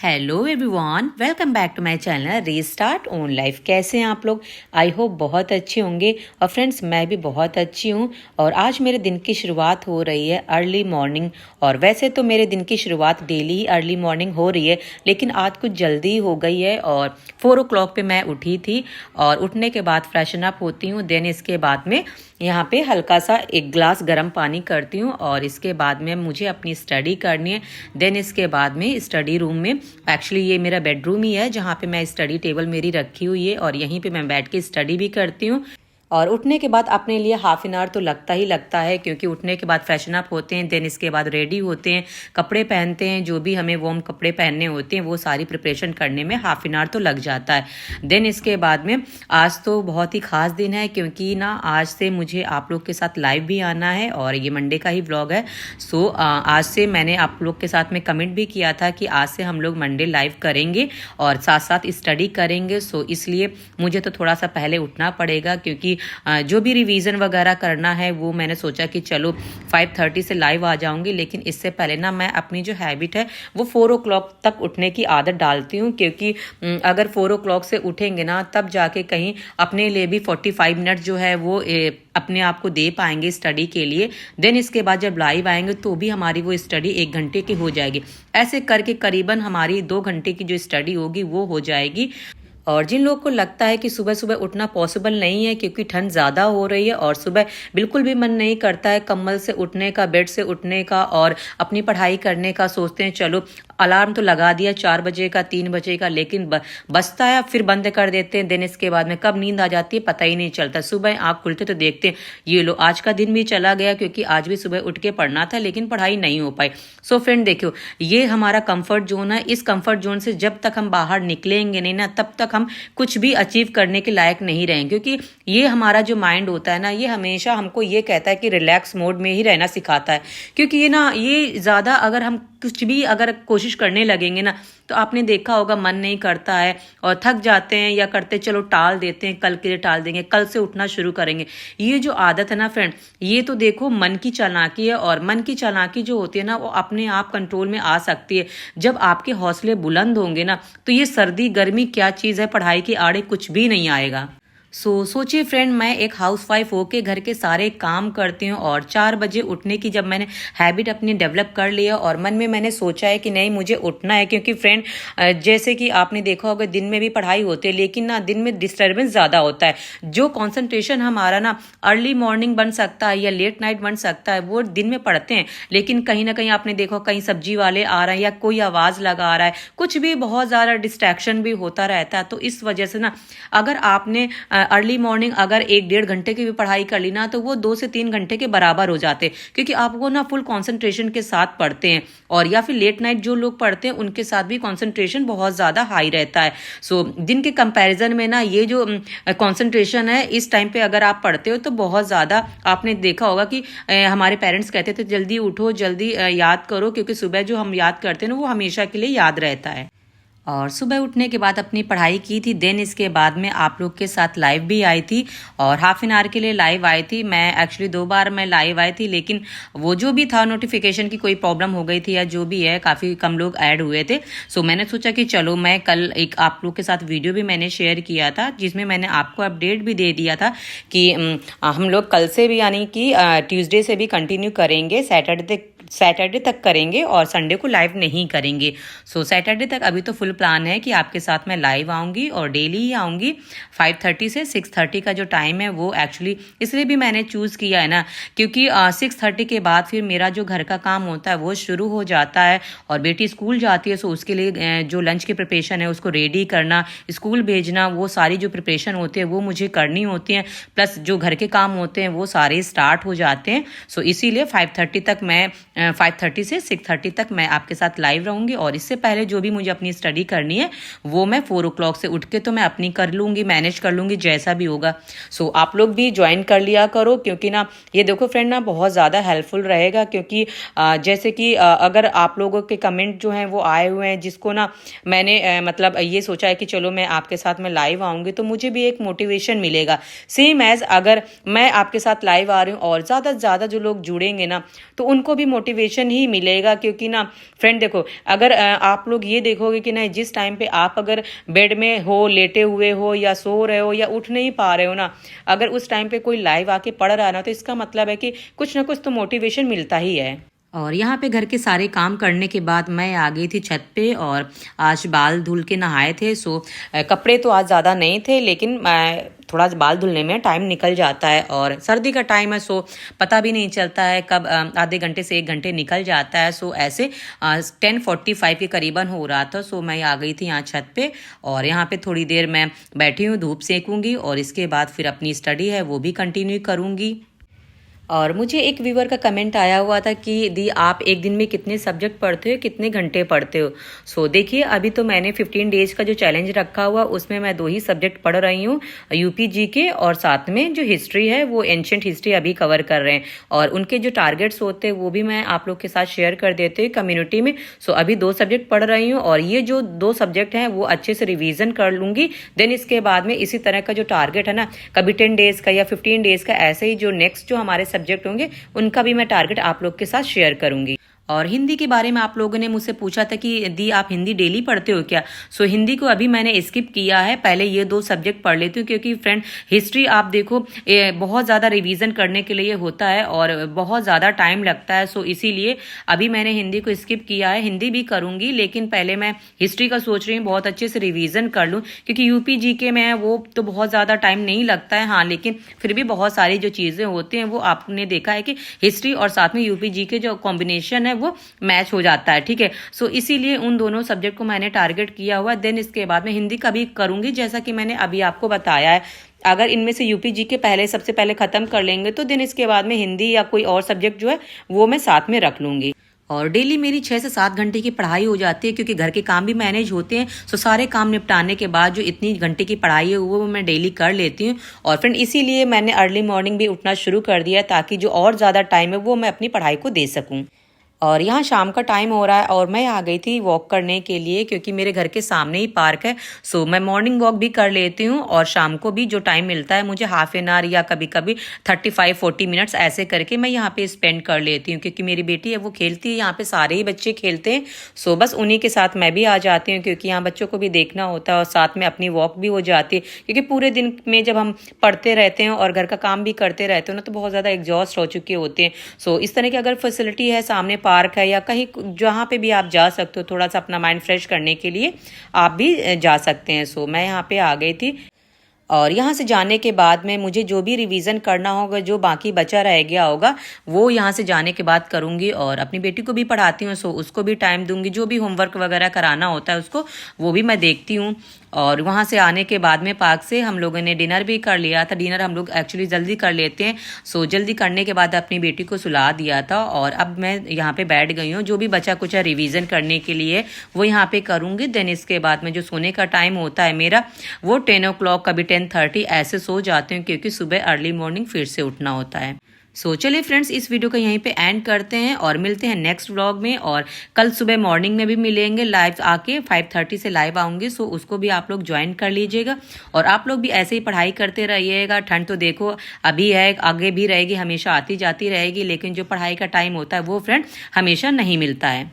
Hello everyone, welcome back to my channel restart own life. कैसे हैं आप लोग? आई होप बहुत अच्छे होंगे। और फ्रेंड्स, मैं भी बहुत अच्छी हूँ। और आज मेरे दिन की शुरुआत हो रही है अर्ली मॉर्निंग। और वैसे तो मेरे दिन की शुरुआत डेली ही अर्ली मॉर्निंग हो रही है, लेकिन आज कुछ जल्दी हो गई है। और 4 o'clock पे मैं उठी थी। और उठने के बाद फ्रेशन अप होती हूँ। देन इसके बाद में यहाँ पे हल्का सा 1 गिलास गर्म पानी करती हूँ। और इसके बाद में मुझे अपनी स्टडी करनी है। देन इसके बाद में स्टडी रूम में, एक्चुअली ये मेरा बेडरूम ही है जहाँ पे मैं स्टडी टेबल मेरी रखी हुई है और यहीं पे मैं बैठ के स्टडी भी करती हूँ। और उठने के बाद अपने लिए हाफ एन आवर तो लगता ही लगता है, क्योंकि उठने के बाद फ्रेशन अप होते हैं। देन इसके बाद रेडी होते हैं, कपड़े पहनते हैं, जो भी हमें वार्म कपड़े पहनने होते हैं वो सारी प्रिपरेशन करने में हाफ एन आवर तो लग जाता है। देन इसके बाद में आज तो बहुत ही खास दिन है, क्योंकि ना आज से मुझे आप लोग के साथ लाइव भी आना है और ये मंडे का ही व्लॉग है। सो आज से मैंने आप लोग के साथ में कमेंट भी किया था कि आज से हम लोग मंडे लाइव करेंगे और साथ साथ स्टडी करेंगे। सो इसलिए मुझे तो थोड़ा सा पहले उठना पड़ेगा, क्योंकि जो भी रिवीजन वगैरह करना है वो मैंने सोचा कि चलो 5:30 से लाइव आ जाऊंगी। लेकिन इससे पहले ना मैं अपनी जो हैबिट है वो 4 o'clock तक उठने की आदत डालती हूँ, क्योंकि अगर 4 o'clock से उठेंगे ना तब जाके कहीं अपने लिए भी 45 मिनट जो है वो अपने आप को दे पाएंगे स्टडी के लिए। देन इसके बाद जब लाइव आएंगे तो भी हमारी वो स्टडी 1 घंटे की हो जाएगी। ऐसे करके करीबन हमारी 2 घंटे की जो स्टडी होगी वो हो जाएगी। और जिन लोगों को लगता है कि सुबह सुबह उठना पॉसिबल नहीं है क्योंकि ठंड ज़्यादा हो रही है और सुबह बिल्कुल भी मन नहीं करता है कंबल से उठने का, बेड से उठने का और अपनी पढ़ाई करने का, सोचते हैं चलो अलार्म तो लगा दिया 4 बजे का, 3 बजे का, लेकिन बजता है फिर बंद कर देते हैं। दिन इसके बाद में कब नींद आ जाती है पता ही नहीं चलता। सुबह आँख खुलते तो देखते हैं ये लो आज का दिन भी चला गया, क्योंकि आज भी सुबह उठ के पढ़ना था लेकिन पढ़ाई नहीं हो पाई। सो फ्रेंड देखो, ये हमारा कंफर्ट जोन है। इस कंफर्ट जोन से जब तक हम बाहर निकलेंगे नहीं ना तब तक हम कुछ भी अचीव करने के लायक नहीं रहेंगे, क्योंकि ये हमारा जो माइंड होता है ना ये हमेशा हमको ये कहता है कि रिलैक्स मोड में ही रहना सिखाता है। क्योंकि ये ज़्यादा अगर हम कुछ भी अगर कोशिश करने लगेंगे ना तो आपने देखा होगा मन नहीं करता है और थक जाते हैं या करते चलो टाल देते हैं, कल के लिए टाल देंगे, कल से उठना शुरू करेंगे। ये जो आदत है ना फ्रेंड, ये तो देखो मन की चालाकी है। और मन की चालाकी जो होती है ना वो अपने आप कंट्रोल में आ सकती है जब आपके हौसले बुलंद होंगे ना। तो ये सर्दी गर्मी क्या चीज़ है, पढ़ाई के आड़े कुछ भी नहीं आएगा। सोचिए फ्रेंड, मैं एक हाउसवाइफ होके घर के सारे काम करती हूँ और 4 बजे उठने की जब मैंने हैबिट अपनी डेवलप कर लिया और मन में मैंने सोचा है कि नहीं मुझे उठना है, क्योंकि फ्रेंड जैसे कि आपने देखा होगा दिन में भी पढ़ाई होती है लेकिन ना दिन में डिस्टर्बेंस ज़्यादा होता है। जो कॉन्सेंट्रेशन हमारा ना अर्ली मॉर्निंग बन सकता है या लेट नाइट बन सकता है वो दिन में पढ़ते हैं, लेकिन कहीं ना कहीं आपने देखो कहीं सब्जी वाले आ रहे हैं या कोई आवाज़ लगा रहा है, कुछ भी बहुत ज़्यादा डिस्ट्रैक्शन भी होता रहता है। तो इस वजह से ना अगर आपने अर्ली मॉर्निंग अगर 1-1.5 घंटे की भी पढ़ाई कर ली ना तो वो 2 से 3 घंटे के बराबर हो जाते हैं, क्योंकि आपको ना फुल कंसंट्रेशन के साथ पढ़ते हैं। और या फिर लेट नाइट जो लोग पढ़ते हैं उनके साथ भी कंसंट्रेशन बहुत ज़्यादा हाई रहता है। सो दिन के कंपैरिजन में ना ये जो कंसंट्रेशन है इस टाइम पे अगर आप पढ़ते हो तो बहुत ज़्यादा, आपने देखा होगा कि हमारे पेरेंट्स कहते थे जल्दी उठो, जल्दी याद करो, क्योंकि सुबह जो हम याद करते हैं ना वो हमेशा के लिए याद रहता है। और सुबह उठने के बाद अपनी पढ़ाई की थी। देन इसके बाद में आप लोग के साथ लाइव भी आई थी और हाफ एन आवर के लिए लाइव आई थी। मैं एक्चुअली 2 बार मैं लाइव आई थी, लेकिन वो जो भी था नोटिफिकेशन की कोई प्रॉब्लम हो गई थी या जो भी है, काफ़ी कम लोग ऐड हुए थे। सो मैंने सोचा कि चलो मैं कल एक आप लोग के साथ वीडियो भी मैंने शेयर किया था जिसमें मैंने आपको अपडेट भी दे दिया था कि हम लोग कल से भी यानी कि ट्यूसडे से भी कंटिन्यू करेंगे, सैटरडे तक करेंगे और संडे को लाइव नहीं करेंगे। सो सैटरडे तक अभी तो फुल प्लान है कि आपके साथ मैं लाइव आऊँगी और डेली ही आऊँगी। 5:30 से 6:30 का जो टाइम है वो एक्चुअली इसलिए भी मैंने चूज़ किया है ना, क्योंकि 6:30 के बाद फिर मेरा जो घर का काम होता है वो शुरू हो जाता है और बेटी स्कूल जाती है। सो उसके लिए जो लंच की प्रिपरेशन है उसको रेडी करना, स्कूल भेजना, वो सारी जो प्रिपरेशन होती है वो मुझे करनी होती है। प्लस जो घर के काम होते हैं वो सारे स्टार्ट हो जाते हैं। सो इसीलिए 5:30 तक मैं 5:30 से 6:30 तक मैं आपके साथ लाइव रहूँगी। और इससे पहले जो भी मुझे अपनी स्टडी करनी है वो मैं 4 o'clock से उठ के तो मैं अपनी कर लूँगी, मैनेज कर लूँगी जैसा भी होगा। सो आप लोग भी ज्वाइन कर लिया करो, क्योंकि ना ये देखो फ्रेंड ना बहुत ज़्यादा हेल्पफुल रहेगा। क्योंकि जैसे कि अगर आप लोगों के कमेंट जो हैं वो आए हुए हैं जिसको ना मैंने मतलब ये सोचा है कि चलो मैं आपके साथ में लाइव आऊँगी तो मुझे भी एक मोटिवेशन मिलेगा। सेम एज अगर मैं आपके साथ लाइव आ रही हूँ और ज़्यादा से ज़्यादा जो लोग जुड़ेंगे ना तो उनको भी मोटिवेशन ही मिलेगा। क्योंकि ना फ्रेंड देखो, अगर आप लोग ये देखोगे कि नहीं, जिस टाइम पे आप अगर बेड में हो, लेटे हुए हो या सो रहे हो या उठ नहीं पा रहे हो ना, अगर उस टाइम पे कोई लाइव आके पढ़ रहा है ना, तो इसका मतलब है कि कुछ ना कुछ तो मोटिवेशन मिलता ही है। और यहाँ पे घर के सारे काम करने के बाद मैं आ गई थी छत पे, और आज बाल धुल के नहाए थे। सो कपड़े तो आज ज़्यादा नहीं थे, लेकिन मैं थोड़ा बाल धुलने में टाइम निकल जाता है, और सर्दी का टाइम है, सो पता भी नहीं चलता है कब आधे घंटे से 1 घंटे निकल जाता है। सो ऐसे 10:45 के करीबन हो रहा था। सो मैं आ गई थी यहाँ छत पे, और यहाँ पे थोड़ी देर मैं बैठी हूँ, धूप सेकूंगी, और इसके बाद फिर अपनी स्टडी है वो भी कंटिन्यू करूँगी। और मुझे एक व्यूवर का कमेंट आया हुआ था कि दी आप एक दिन में कितने सब्जेक्ट पढ़ते हो, कितने घंटे पढ़ते हो। सो देखिए, अभी तो मैंने 15 डेज का जो चैलेंज रखा हुआ, उसमें मैं 2 ही सब्जेक्ट पढ़ रही हूँ, यूपी जीके, और साथ में जो हिस्ट्री है वो एंशिएंट हिस्ट्री अभी कवर कर रहे हैं। और उनके जो टारगेट्स होते हैं वो भी मैं आप लोग के साथ शेयर कर देती हूँ कम्युनिटी में। सो अभी 2 सब्जेक्ट पढ़ रही हूँ, और ये जो 2 सब्जेक्ट हैं वो अच्छे से रिविजन कर लूँगी। देन इसके बाद में इसी तरह का जो टारगेट है ना, कभी 10 डेज का या 15 डेज का, ऐसे ही जो नेक्स्ट जो हमारे सब्जेक्ट होंगे उनका भी मैं टारगेट आप लोग के साथ शेयर करूंगी। और हिंदी के बारे में आप लोगों ने मुझसे पूछा था कि दी आप हिंदी डेली पढ़ते हो क्या। सो हिंदी को अभी मैंने स्किप किया है, पहले ये 2 सब्जेक्ट पढ़ लेती हूँ, क्योंकि फ्रेंड हिस्ट्री आप देखो बहुत ज़्यादा रिवीजन करने के लिए होता है और बहुत ज़्यादा टाइम लगता है। सो इसीलिए अभी मैंने हिंदी को स्किप किया है। हिंदी भी करूँगी, लेकिन पहले मैं हिस्ट्री का सोच रही हूँ बहुत अच्छे से रिविजन कर लूँ, क्योंकि यूपी जीके में है वो तो बहुत ज़्यादा टाइम नहीं लगता है। हाँ, लेकिन फिर भी बहुत सारी जो चीज़ें होती हैं वो आपने देखा है कि हिस्ट्री और साथ में यूपी जीके जो कॉम्बिनेशन है वो मैच हो जाता है, ठीक है। सो इसीलिए उन दोनों सब्जेक्ट को मैंने टारगेट किया हुआ। देन इसके बाद में हिंदी का भी करूंगी, जैसा कि मैंने अभी आपको बताया है। अगर इनमें से यूपी जी के पहले सबसे पहले खत्म कर लेंगे, तो देन इसके बाद में हिंदी या कोई और सब्जेक्ट जो है वो मैं साथ में रख लूंगी। और डेली मेरी 6 से 7 घंटे की पढ़ाई हो जाती है, क्योंकि घर के काम भी मैनेज होते हैं। सो सारे काम निपटाने के बाद जो इतनी घंटे की पढ़ाई है वो मैं डेली कर लेती हूँ। और फ्रेंड इसीलिए मैंने अर्ली मॉर्निंग भी उठना शुरू कर दिया, ताकि जो और ज़्यादा टाइम है वो मैं अपनी पढ़ाई को दे सकूँ। और यहाँ शाम का टाइम हो रहा है, और मैं आ गई थी वॉक करने के लिए, क्योंकि मेरे घर के सामने ही पार्क है। सो मैं मॉर्निंग वॉक भी कर लेती हूँ, और शाम को भी जो टाइम मिलता है मुझे हाफ एन आवर या कभी कभी 35-40 मिनट्स ऐसे करके मैं यहाँ पे स्पेंड कर लेती हूँ। क्योंकि मेरी बेटी है वो खेलती है, यहाँ पे सारे ही बच्चे खेलते हैं। सो बस उन्हीं के साथ मैं भी आ जाती हूँ, क्योंकि यहाँ बच्चों को भी देखना होता है और साथ में अपनी वॉक भी हो जाती है। क्योंकि पूरे दिन में जब हम पढ़ते रहते हैं और घर का काम भी करते रहते हो ना, तो बहुत ज़्यादा एग्जॉस्ट हो चुके होते हैं। सो इस तरह की अगर फैसिलिटी है, सामने पार्क है या कहीं जहाँ पे भी आप जा सकते हो थोड़ा सा अपना माइंड फ्रेश करने के लिए, आप भी जा सकते हैं। सो मैं यहाँ पे आ गई थी, और यहाँ से जाने के बाद में मुझे जो भी रिवीजन करना होगा, जो बाकी बचा रह गया होगा, वो यहाँ से जाने के बाद करूँगी। और अपनी बेटी को भी पढ़ाती हूँ, सो उसको भी टाइम दूंगी। जो भी होमवर्क वगैरह कराना होता है उसको, वो भी मैं देखती हूँ। और वहाँ से आने के बाद में पार्क से हम लोगों ने डिनर भी कर लिया था। डिनर हम लोग एक्चुअली जल्दी कर लेते हैं। सो जल्दी करने के बाद अपनी बेटी को सुला दिया था, और अब मैं यहाँ पे बैठ गई हूँ। जो भी बचा कुछ रिवीजन करने के लिए वो यहाँ पे करूँगी। देन इसके बाद में जो सोने का टाइम होता है मेरा, वो 10 o'clock, कभी 10:30 ऐसे सो जाती हूँ, क्योंकि सुबह अर्ली मॉर्निंग फिर से उठना होता है। सो चलिए फ्रेंड्स, इस वीडियो को यहीं पे एंड करते हैं, और मिलते हैं नेक्स्ट व्लॉग में। और कल सुबह मॉर्निंग में भी मिलेंगे लाइव, आके 5:30 से लाइव आऊँगी। सो उसको भी आप लोग ज्वाइन कर लीजिएगा, और आप लोग भी ऐसे ही पढ़ाई करते रहिएगा। ठंड तो देखो अभी है, आगे भी रहेगी, हमेशा आती जाती रहेगी, लेकिन जो पढ़ाई का टाइम होता है वो फ्रेंड हमेशा नहीं मिलता है।